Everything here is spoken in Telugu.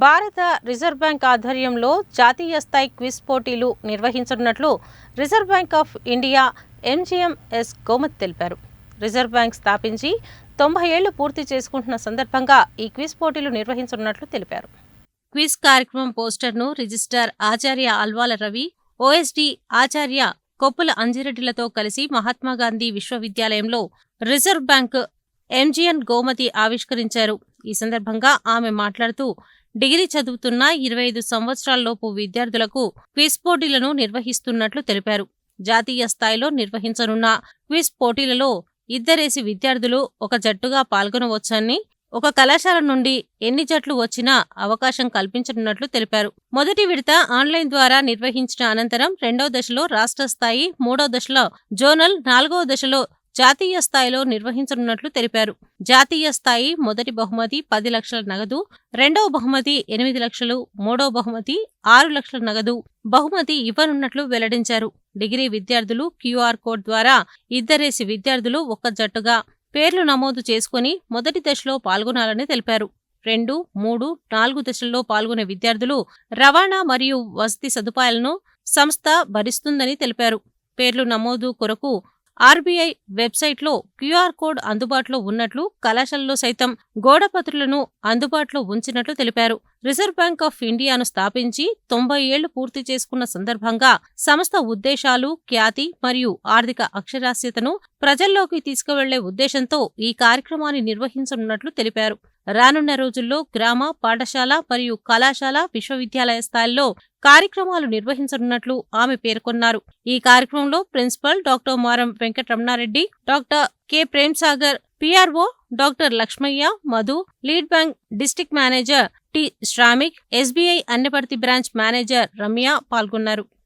భారత రిజర్వ్ బ్యాంక్ ఆధ్వర్యంలో జాతీయ స్థాయి క్విజ్ పోటీలు నిర్వహించనున్నట్లు రిజర్వ్ బ్యాంక్ ఆఫ్ ఇండియా ఎంజీఎంఎస్ గోమత్ తెలిపారు. రిజర్వ్ బ్యాంక్ స్థాపించి 90 ఏళ్లు పూర్తి చేసుకుంటున్న సందర్భంగా ఈ క్విజ్ పోటీలు నిర్వహించనున్నట్లు తెలిపారు. క్విజ్ కార్యక్రమం పోస్టర్ను రిజిస్ట్రార్ ఆచార్య అల్వాల రవి, ఓఎస్డీ ఆచార్య కొప్పుల అంజిరెడ్డిలతో కలిసి మహాత్మాగాంధీ విశ్వవిద్యాలయంలో రిజర్వ్ బ్యాంక్ ఎంజీఎన్ గోమతి ఆవిష్కరించారు. ఈ సందర్భంగా ఆమె మాట్లాడుతూ, డిగ్రీ చదువుతున్న 25 సంవత్సరాలలోపు విద్యార్థులకు క్విజ్ పోటీలను నిర్వహిస్తున్నట్లు తెలిపారు. జాతీయ స్థాయిలో నిర్వహించనున్న క్విజ్ పోటీలలో ఇద్దరేసి విద్యార్థులు ఒక జట్టుగా పాల్గొనవచ్చని, ఒక కళాశాల నుండి ఎన్ని జట్లు వచ్చినా అవకాశం కల్పించనున్నట్లు తెలిపారు. మొదటి విడత ఆన్లైన్ ద్వారా నిర్వహించిన అనంతరం రెండవ దశలో రాష్ట్ర స్థాయి, మూడవ దశలో జోనల్, నాలుగవ దశలో జాతీయ స్థాయిలో నిర్వహించనున్నట్లు తెలిపారు. జాతీయ స్థాయి మొదటి బహుమతి 10 లక్షల నగదు, రెండవ బహుమతి 8 లక్షలు, మూడవ బహుమతి 6 లక్షల నగదు బహుమతి ఇవ్వనున్నట్లు వెల్లడించారు. డిగ్రీ విద్యార్థులు క్యూఆర్ కోడ్ ద్వారా ఇద్దరేసి విద్యార్థులు ఒక్క జట్టుగా పేర్లు నమోదు చేసుకుని మొదటి దశలో పాల్గొనాలని తెలిపారు. 2, 3, 4 దశల్లో పాల్గొనే విద్యార్థులు రవాణా మరియు వసతి సదుపాయాలను సంస్థ భరిస్తుందని తెలిపారు. పేర్లు నమోదు కొరకు ఆర్బీఐ వెబ్సైట్లో క్యూఆర్ కోడ్ అందుబాటులో ఉన్నట్లు, కళాశాలలో సైతం గోడపత్రులను అందుబాటులో ఉంచినట్లు తెలిపారు. రిజర్వ్ బ్యాంక్ ఆఫ్ ఇండియాను స్థాపించి 90 ఏళ్లు పూర్తి చేసుకున్న సందర్భంగా సంస్థ ఉద్దేశాలు, ఖ్యాతి మరియు ఆర్థిక అక్షరాస్యతను ప్రజల్లోకి తీసుకువెళ్లే ఉద్దేశంతో ఈ కార్యక్రమాన్ని నిర్వహించనున్నట్లు తెలిపారు. రానున్న రోజుల్లో గ్రామ, పాఠశాల మరియు కళాశాల, విశ్వవిద్యాలయ స్థాయిల్లో కార్యక్రమాలు నిర్వహించనున్నట్లు ఆమె పేర్కొన్నారు. ఈ కార్యక్రమంలో principal doctor Maram Venkataramanareddy, doctor K Premsagar, PRO doctor Lakshmaiah, Madhu, lead bank district manager T Shramik, SBI Annaparthi branch manager Ramya పాల్గొన్నారు.